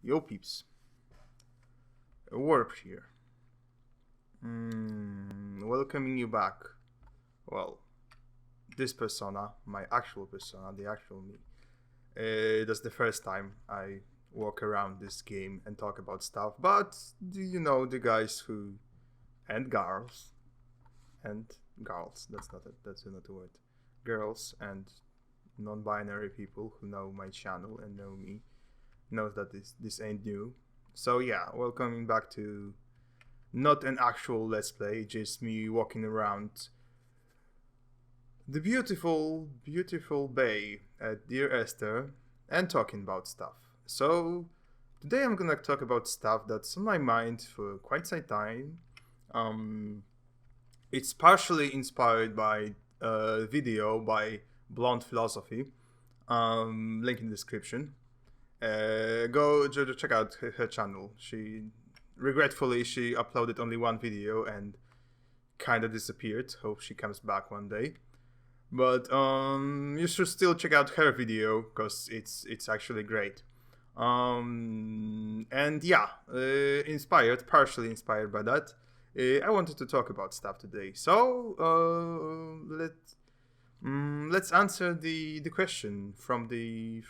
Yo peeps, Warp here. Welcoming you back. Well, this persona, my actual persona, the actual me. That's the first time I walk around this game and talk about stuff. But do you know the guys who and girls that's not a word. Girls and non-binary people who know my channel and know me knows that this ain't new. So yeah, welcoming back to not an actual let's play, just me walking around the beautiful bay at Dear Esther and talking about stuff. So today I'm gonna talk about stuff that's on my mind for quite some time. It's partially inspired by a video by Blonde Philosophy, link in the description. Go check out her channel. Regretfully she uploaded only one video and kind of disappeared. Hope she comes back one day. But you should still check out her video because it's actually great. And yeah, partially inspired by that. I wanted to talk about stuff today. So let's answer the question from the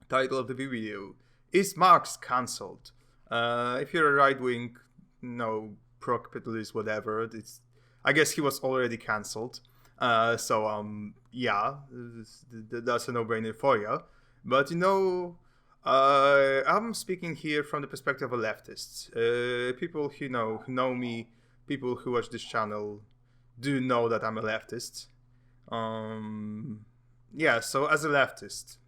title of the video. Is Marx cancelled? If you're a right-wing, pro-capitalist, whatever, I guess he was already cancelled. Yeah, that's a no-brainer for you. But I'm speaking here from the perspective of leftists. People who know me, people who watch this channel, do know that I'm a leftist. Yeah, so as a leftist,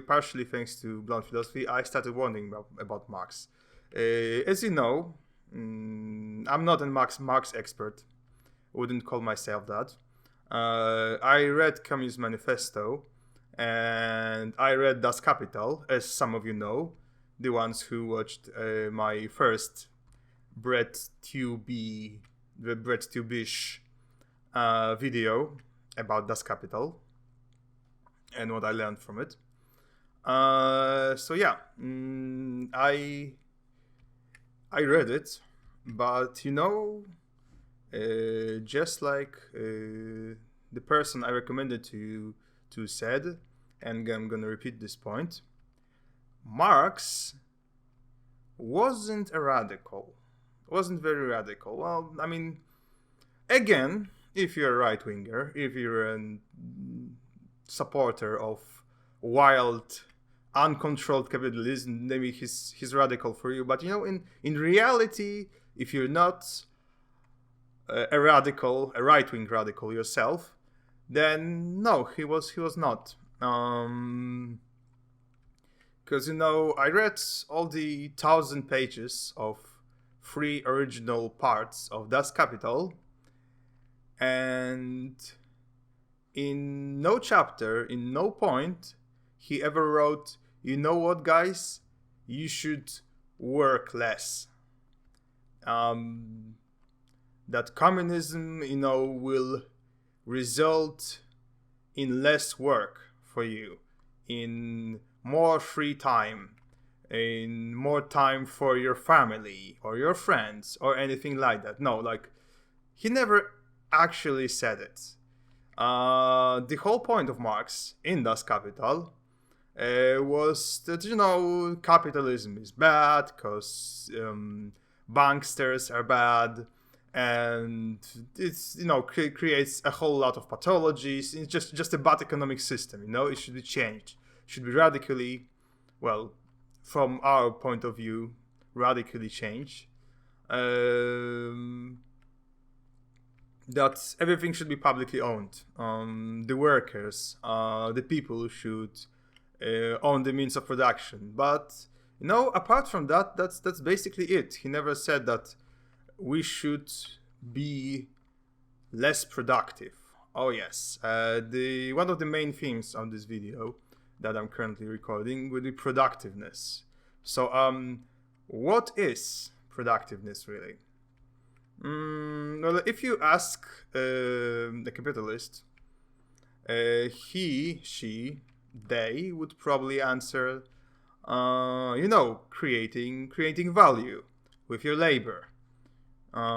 partially thanks to Blonde Philosophy, I started wondering about Marx. As you know, I'm not a Marx expert. Wouldn't call myself that. I read Communist Manifesto, and I read Das Kapital, as some of you know, the ones who watched my first BreadTube-ish video about Das Kapital and what I learned from it. So yeah, I read it, but just like the person I recommended to said, and I'm gonna repeat this point, Marx wasn't very radical. Well, I mean, again, if you're a right-winger, if you're a supporter of wild, uncontrolled capitalism, maybe he's radical for you. But in reality, if you're not a right-wing radical yourself, then no, he was not. Because I read all the 1,000 pages of free original parts of Das Kapital, and in no chapter, in no point, he ever wrote, you know what, guys, you should work less. That communism, will result in less work for you, in more free time, in more time for your family or your friends or anything like that. No, he never actually said it. The whole point of Marx in Das Kapital was that capitalism is bad because banksters are bad, and it's creates a whole lot of pathologies. It's just a bad economic system. It should be changed. It should be radically, well, from our point of view, radically changed. That everything should be publicly owned. The workers, the people should own the means of production. But apart from that, that's basically it. He never said that we should be less productive. Oh yes, one of the main themes on this video that I'm currently recording will be productiveness. So what is productiveness really? Well, if you ask the capitalist, she they would probably answer, creating value with your labor. But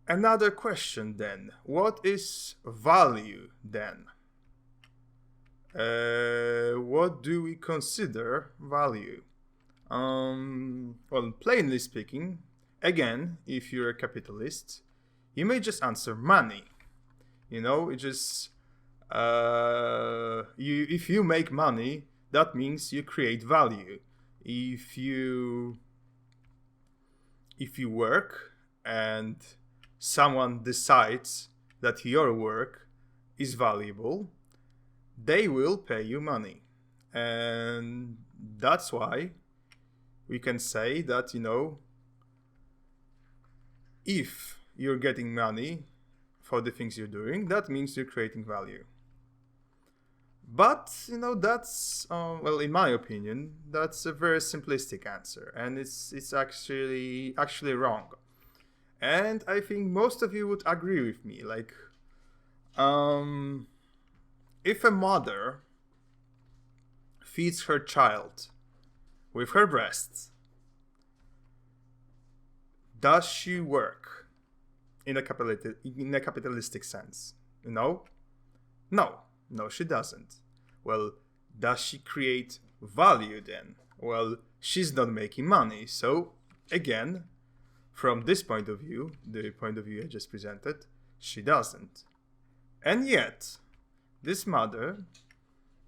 another question then: what is value then? What do we consider value? Well, plainly speaking, again, if you're a capitalist, you may just answer money. It just if you make money, that means you create value. If you work and someone decides that your work is valuable, they will pay you money. And that's why we can say that, if you're getting money for the things you're doing, that means you're creating value. But, that's, in my opinion, that's a very simplistic answer. And it's actually wrong. And I think most of you would agree with me. Like, if a mother feeds her child with her breasts, does she work in a capitalistic sense? No, she doesn't. Well, does she create value then? Well, she's not making money. So, again, from this point of view, the point of view I just presented, she doesn't. And yet, this mother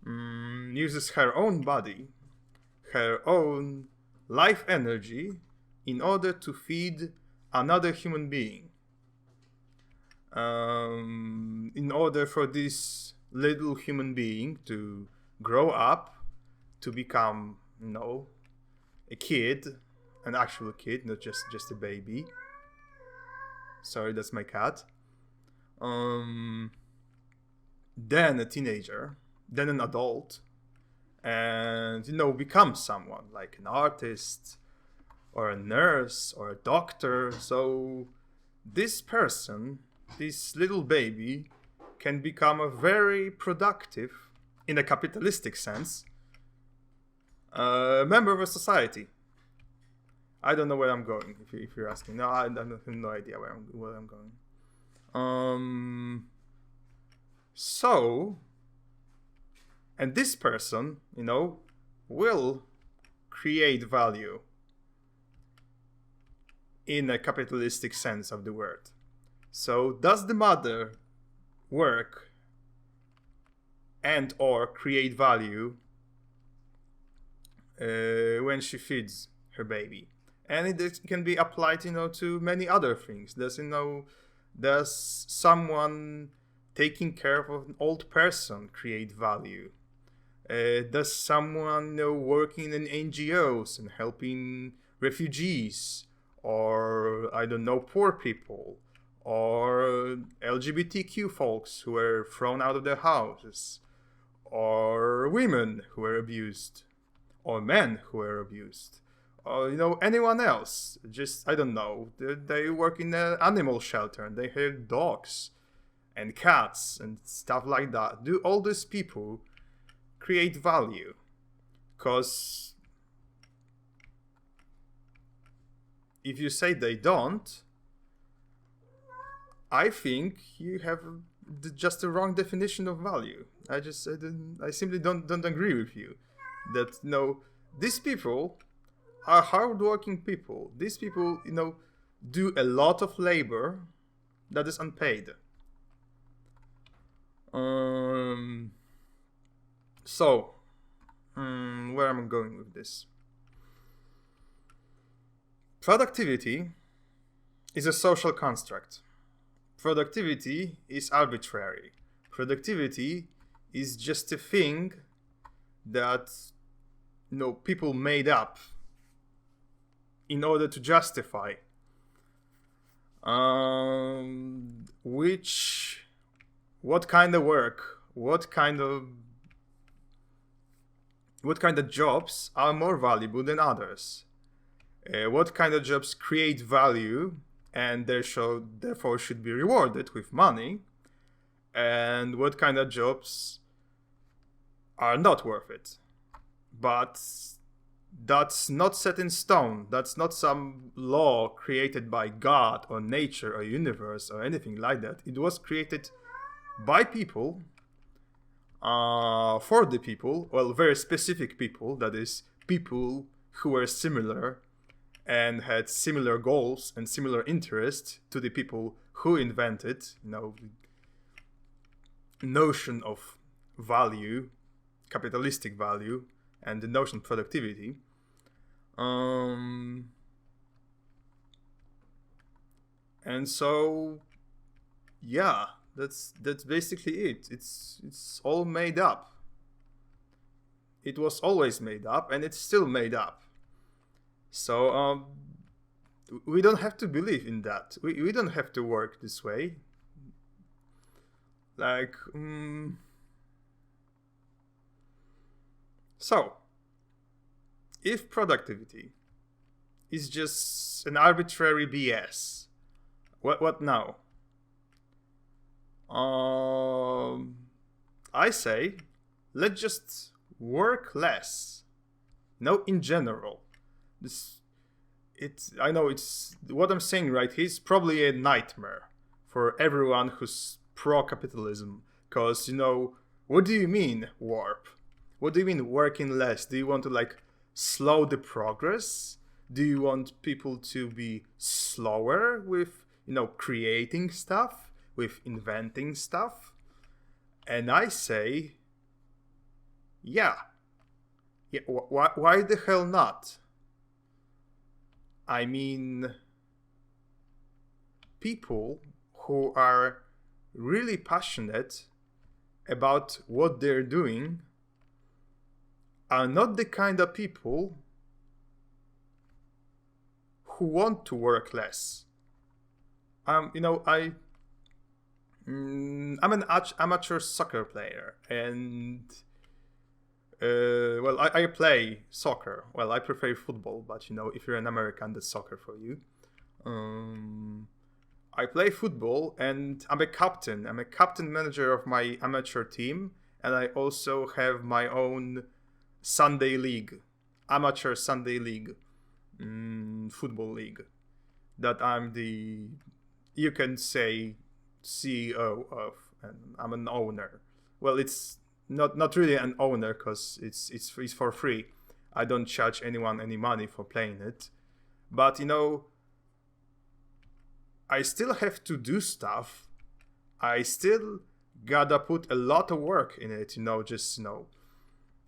uses her own body, her own life energy, in order to feed another human being. In order for this little human being to grow up, to become, a kid, an actual kid, not just a baby. Sorry, that's my cat. Then a teenager, then an adult, and become someone like an artist or a nurse or a doctor. So this person, this little baby, can become a very productive, in a capitalistic sense, member of a society. I don't know where I'm going, if you're asking. No, I have no idea where I'm going. So, and this person, will create value in a capitalistic sense of the word. So, does the mother work and or create value when she feeds her baby? And it can be applied, to many other things. Does someone taking care of an old person create value? Does someone, working in NGOs and helping refugees, or poor people, or LGBTQ folks who were thrown out of their houses, or women who were abused, or men who were abused, or anyone else? Just they work in an animal shelter and they have dogs and cats and stuff like that. Do all these people create value? Because if you say they don't, I think you have just the wrong definition of value. I simply don't agree with you. That these people are hardworking people. These people, do a lot of labor that is unpaid. So, where am I going with this? Productivity is a social construct. Productivity is arbitrary. Productivity is just a thing that people made up in order to justify what kind of work, what kind of jobs are more valuable than others, what kind of jobs create value and therefore should be rewarded with money, and what kind of jobs are not worth it. But that's not set in stone. That's not some law created by God or nature or universe or anything like that. It was created by people, for the people, well, very specific people, that is, people who were similar and had similar goals and similar interests to the people who invented, the notion of value, capitalistic value, and the notion of productivity. And so, yeah, that's basically it. It's all made up. It was always made up, and it's still made up. So we don't have to believe in that. We don't have to work this way. Like, so, if productivity is just an arbitrary BS, what now? I say, let's just work less. No, in general. I know it's what I'm saying right here is probably a nightmare for everyone who's pro-capitalism. Because, what do you mean, warp? What do you mean working less? Do you want to, slow the progress? Do you want people to be slower with, creating stuff, with inventing stuff? And I say, yeah. Why the hell not? I mean, people who are really passionate about what they're doing are not the kind of people who want to work less. I'm an amateur soccer player, and I play soccer. Well, I prefer football, but if you're an American, that's soccer for you. I play football, and I'm a captain. I'm a captain manager of my amateur team, and I also have my own Sunday league, amateur Sunday league, football league, that I'm you can say, CEO of, and I'm an owner. Well, it's not really an owner, because it's for free. I don't charge anyone any money for playing it, but I still have to do stuff. I still gotta put a lot of work in it.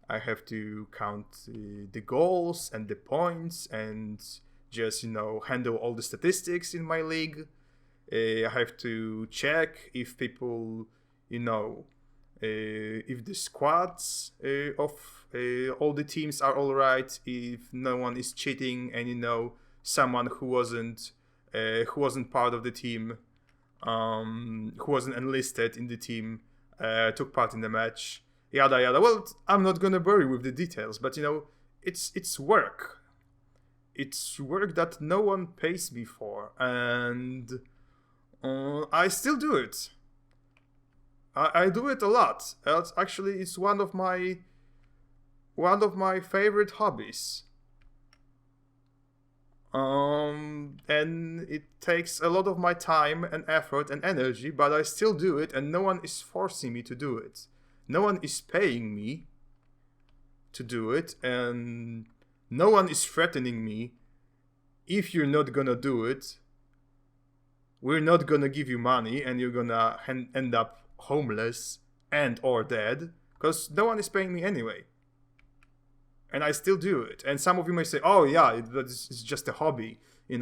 I have to count the goals and the points, and just handle all the statistics in my league. I have to check if people, if the squads of all the teams are all right, if no one is cheating, and someone who wasn't part of the team, who wasn't enlisted in the team, took part in the match, yada yada. Well, I'm not gonna bore with the details, but it's work. It's work that no one pays me for, and I still do it. I do it a lot. It's one of my favorite hobbies. And it takes a lot of my time and effort and energy, but I still do it, and no one is forcing me to do it. No one is paying me to do it, and no one is threatening me. If you're not gonna do it, we're not gonna give you money, and you're gonna end up homeless and or dead, because no one is paying me anyway. And I still do it. And some of you may say, oh yeah, it's just a hobby. You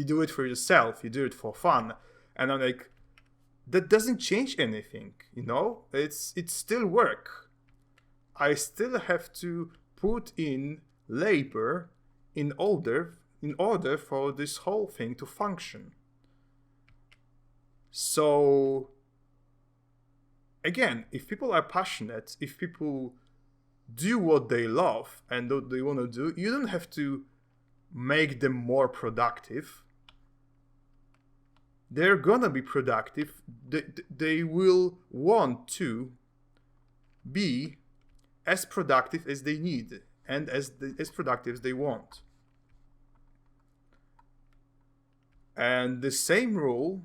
do it for yourself. You do it for fun. And I'm like, that doesn't change anything. It's still work. I still have to put in labor in order for this whole thing to function. So, again, if people are passionate, if people do what they love and what they want to do, you don't have to make them more productive. they're gonna be productive. They will want to be as productive as they need and as productive as they want. And the same rule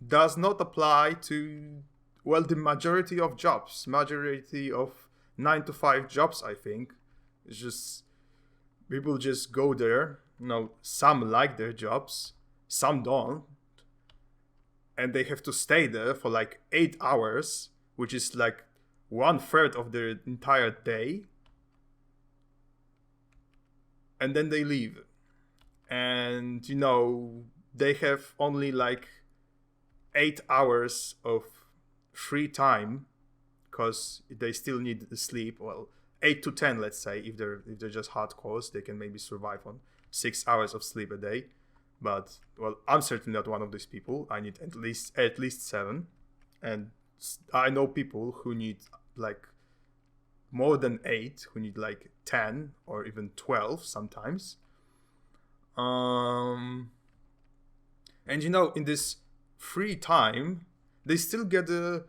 does not apply to, well, the majority of jobs, majority of 9 to 5 jobs, I think. It's just, people just go there. Some like their jobs, some don't. And they have to stay there for like 8 hours, which is like 1/3 of their entire day. And then they leave. And, they have only like 8 hours of free time because they still need the sleep. Well, 8 to 10, let's say, if they're just hardcores, they can maybe survive on 6 hours of sleep a day. But, well, I'm certainly not one of these people. I need at least 7. And I know people who need like more than 8, who need like 10 or even 12 sometimes. And in this free time, they still gotta,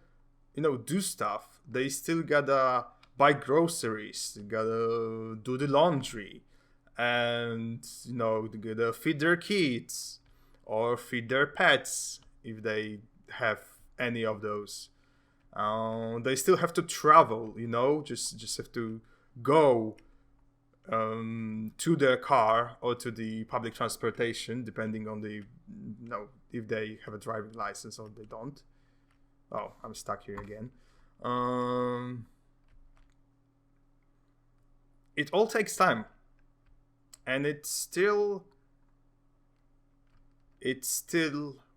do stuff. They still gotta buy groceries. They gotta do the laundry. And, they gotta feed their kids or feed their pets if they have any of those. They still have to travel, just have to go to their car or to the public transportation, depending on the, if they have a driving license or they don't. Oh, I'm stuck here again. It all takes time, and it's still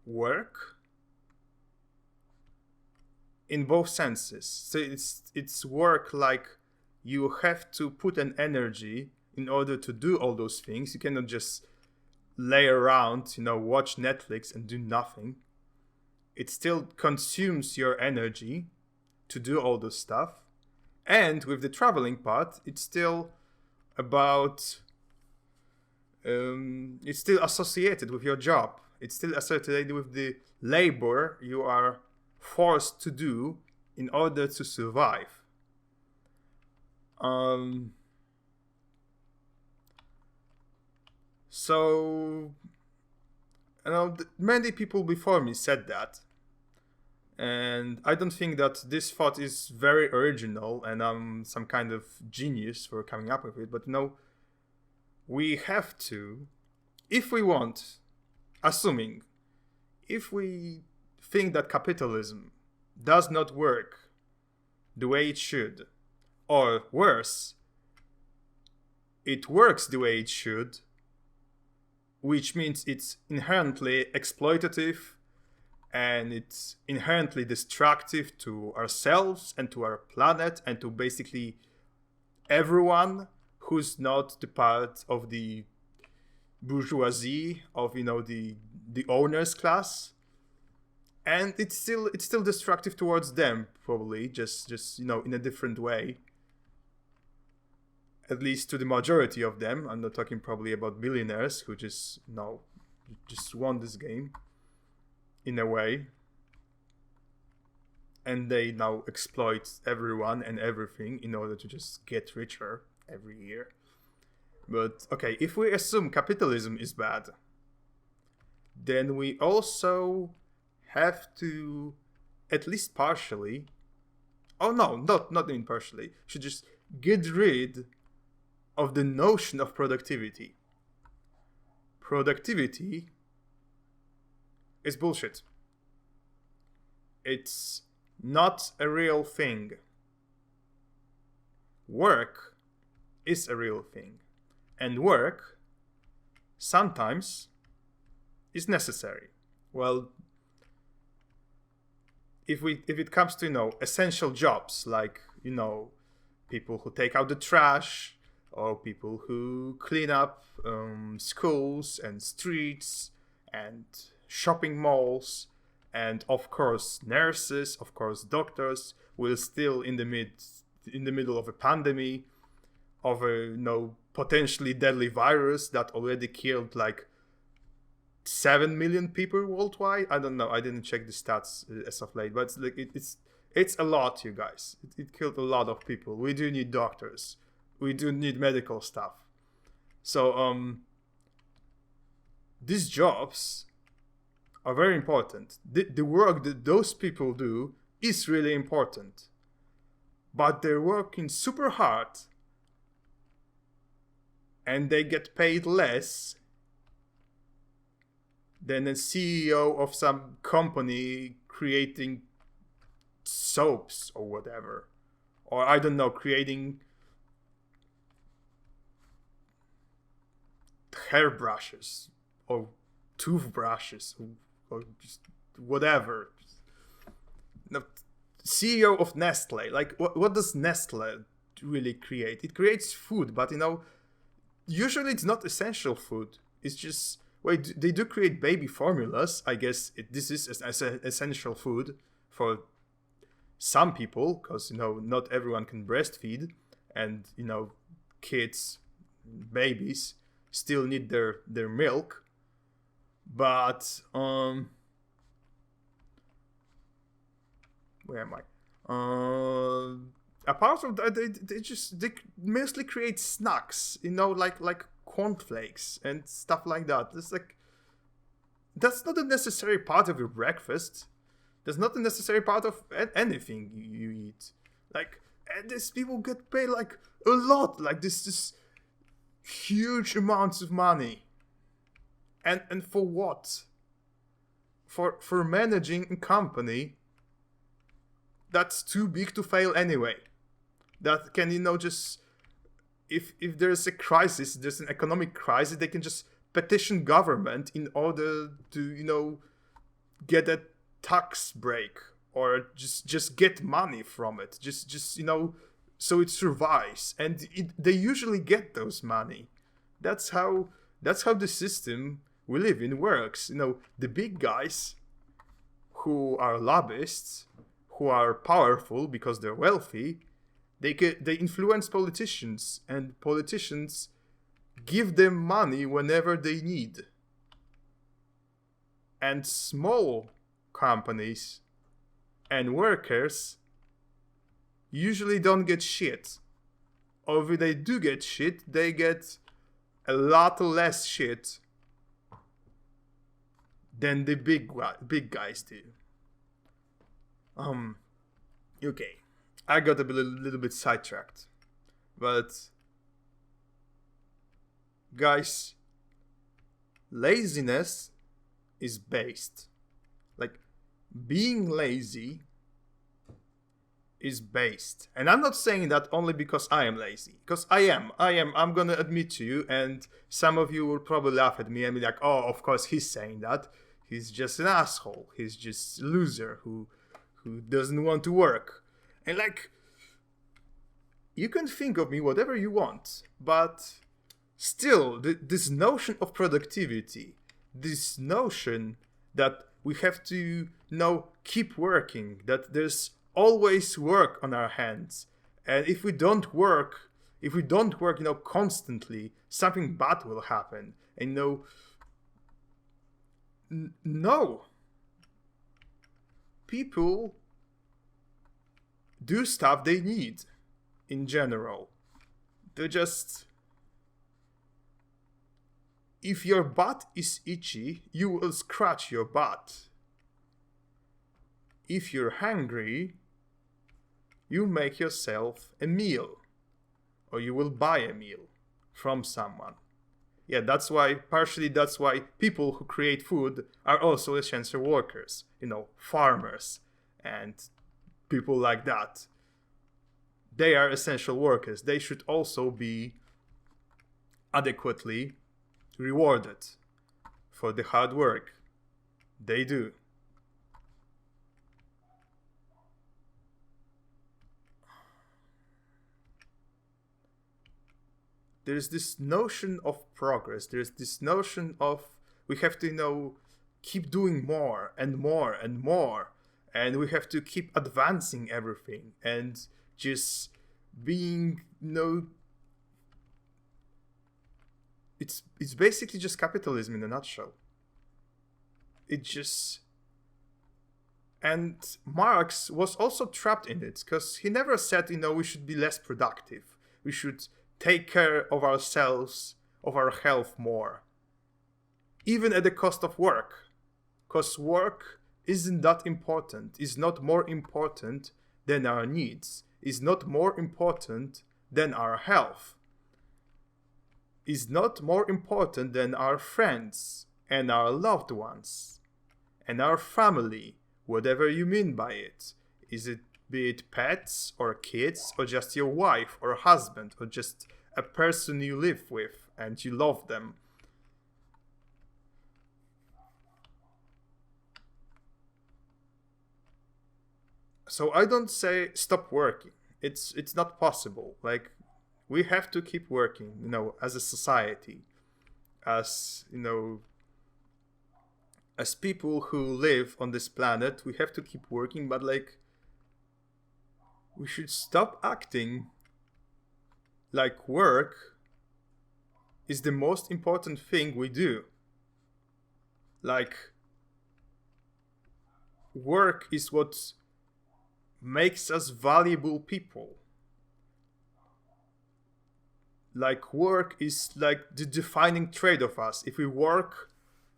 work in both senses. So it's work like you have to put an energy in order to do all those things. You cannot just lay around, watch Netflix and do nothing. It still consumes your energy to do all this stuff. And with the traveling part, it's still about, it's still associated with your job. It's still associated with the labor you are forced to do in order to survive. So, many people before me said that. And I don't think that this thought is very original and I'm some kind of genius for coming up with it. But we have to, if we want, assuming, if we think that capitalism does not work the way it should, or worse, it works the way it should, which means it's inherently exploitative and it's inherently destructive to ourselves and to our planet and to basically everyone who's not the part of the bourgeoisie, of the owners class. And it's still destructive towards them, probably, just in a different way. At least to the majority of them. I'm not talking probably about billionaires who just won this game in a way. And they now exploit everyone and everything in order to just get richer every year. But okay, if we assume capitalism is bad, then we also have to, at least partially, not even partially, should just get rid of the notion of productivity. Productivity is bullshit. It's not a real thing. Work is a real thing. And work sometimes is necessary. Well, if it comes to, essential jobs like, people who take out the trash, or people who clean up schools and streets and shopping malls, and of course nurses, of course doctors, will still in the middle of a pandemic, of a potentially deadly virus that already killed like 7 million people worldwide. I don't know. I didn't check the stats as of late, but it's a lot, you guys. It killed a lot of people. We do need doctors. We do need medical stuff. So these jobs are very important. The work that those people do is really important, but they're working super hard and they get paid less than a CEO of some company creating soaps or whatever, or I don't know, creating hairbrushes or toothbrushes or just whatever. No, CEO of Nestle, like what does Nestle really create? It creates food, but usually it's not essential food. It's just, wait, they do create baby formulas. I guess this is as essential food for some people, because not everyone can breastfeed, and kids, babies still need their milk. But where am I? Apart from that, they mostly create snacks, like cornflakes and stuff like that. It's like, that's not a necessary part of your breakfast. That's not a necessary part of anything you eat. Like, and these people get paid like a lot, like this huge amounts of money. And for what? For managing a company that's too big to fail anyway. That can, just, if there's a crisis, there's an economic crisis, they can just petition government in order to, get a tax break, or just get money from it. Just so it survives. And they usually get those money. That's how the system we live in works. The big guys who are lobbyists, who are powerful because they're wealthy, they influence politicians, and politicians give them money whenever they need. And small companies and workers usually don't get shit. Or if they do get shit, they get a lot less shit than the big guys do. Okay, I got a little bit sidetracked, but guys, laziness is based. Like, being lazy is based. And I'm not saying that only because I am lazy, because I am. I'm gonna admit to you, and some of you will probably laugh at me and be like, oh, of course he's saying that. He's just an asshole. He's just a loser who doesn't want to work. And like, you can think of me whatever you want, but still, this notion of productivity, this notion that we have to keep working, that there's always work on our hands, and if we don't work constantly, something bad will happen. And no, people do stuff they need in general. They're just, if your butt is itchy, you will scratch your butt. If you're hungry, you make yourself a meal, or you will buy a meal from someone. Yeah, partially that's why people who create food are also essential workers, farmers and people like that. They are essential workers. They should also be adequately rewarded for the hard work they do. There's this notion of progress. There's this notion of we have to, keep doing more and more and more. And we have to keep advancing everything. And just being, it's basically just capitalism in a nutshell. it just... And Marx was also trapped in it, because he never said, we should be less productive. We should take care of ourselves, of our health more. Even at the cost of work. Because work isn't that important, is not more important than our needs, is not more important than our health, is not more important than our friends and our loved ones and our family, whatever you mean by it. Be it pets or kids or just your wife or husband or just a person you live with and you love them. So I don't say stop working. It's not possible. Like, we have to keep working, as a society, as as people who live on this planet. We have to keep working, but like, we should stop acting like work is the most important thing we do. Like, work is what makes us valuable people. Like, work is like the defining trait of us. If we work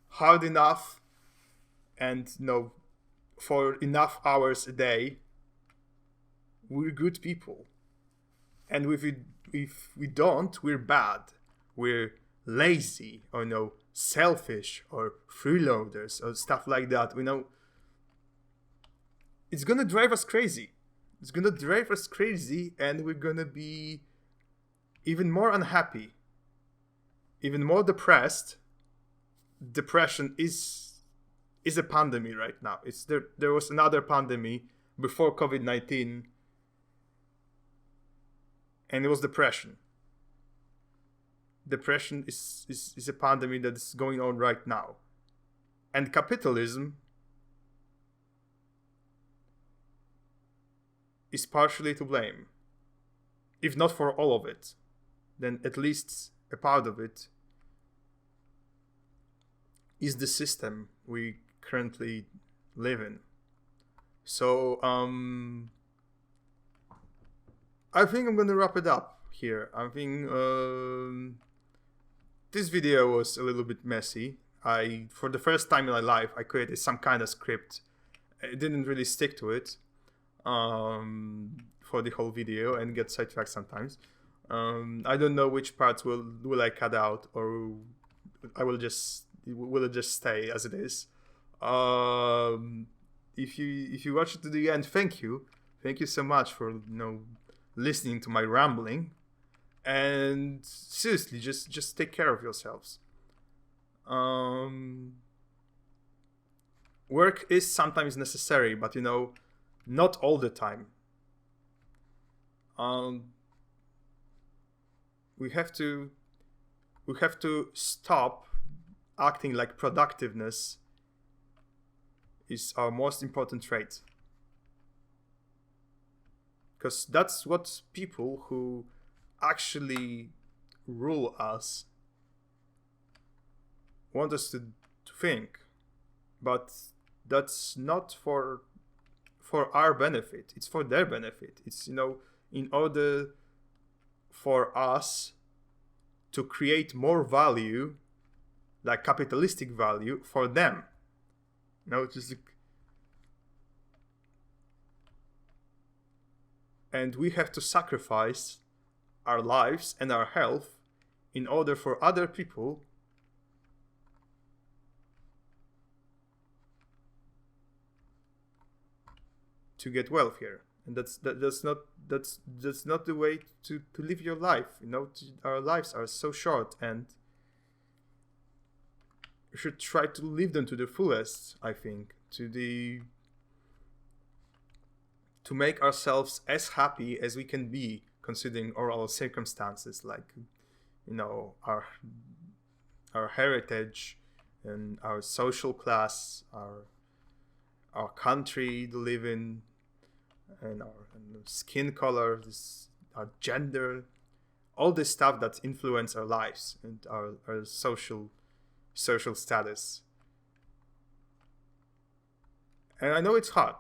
hard enough and for enough hours a day, we're good people. And if we don't, we're bad. We're lazy or selfish or freeloaders or stuff like that. It's gonna drive us crazy. It's gonna drive us crazy, and we're gonna be even more unhappy, even more depressed. Depression is a pandemic right now. There was another pandemic before COVID-19, and it was depression. Depression is a pandemic that is going on right now. And capitalism is partially to blame. If not for all of it, then at least a part of it is the system we currently live in. So I think I'm gonna wrap it up here. I think this video was a little bit messy. For the first time in my life, I created some kind of script. I didn't really stick to it for the whole video and get sidetracked sometimes. I don't know which parts will I cut out, or will it just stay as it is. If you watch it to the end, thank you so much for listening to my rambling. And seriously, just take care of yourselves. Work is sometimes necessary, but not all the time. We have to stop acting like productiveness is our most important trait. Because that's what people who actually rule us want us to think. But that's not for our benefit. It's for their benefit. It's, in order for us to create more value, like capitalistic value, for them. And we have to sacrifice our lives and our health in order for other people to get wealthier. And that's not the way to live your life. Our lives are so short, and we should try to live them to the fullest, I think, to make ourselves as happy as we can be, considering all our circumstances, like our heritage and our social class, our country to live in, and our skin color, our gender, all this stuff that influence our lives and our social status. And I know it's hard.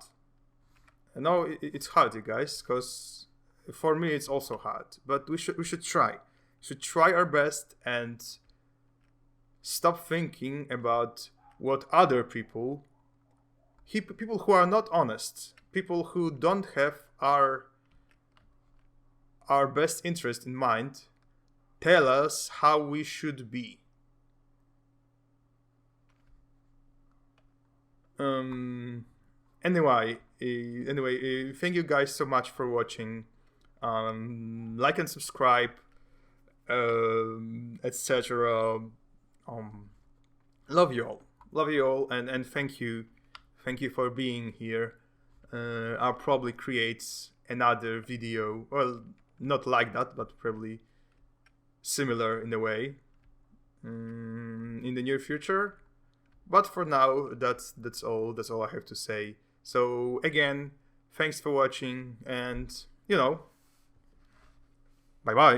I know it's hard, you guys, because for me it's also hard. But we should try. Should try our best and stop thinking about what other people who are not honest, people who don't have our best interest in mind, tell us how we should be. Anyway, thank you guys so much for watching. Like and subscribe, etc. Love you all, and thank you for being here. I'll probably create another video, well, not like that, but probably similar in a way, in the near future. But for now, that's all I have to say. So again, thanks for watching, and bye bye.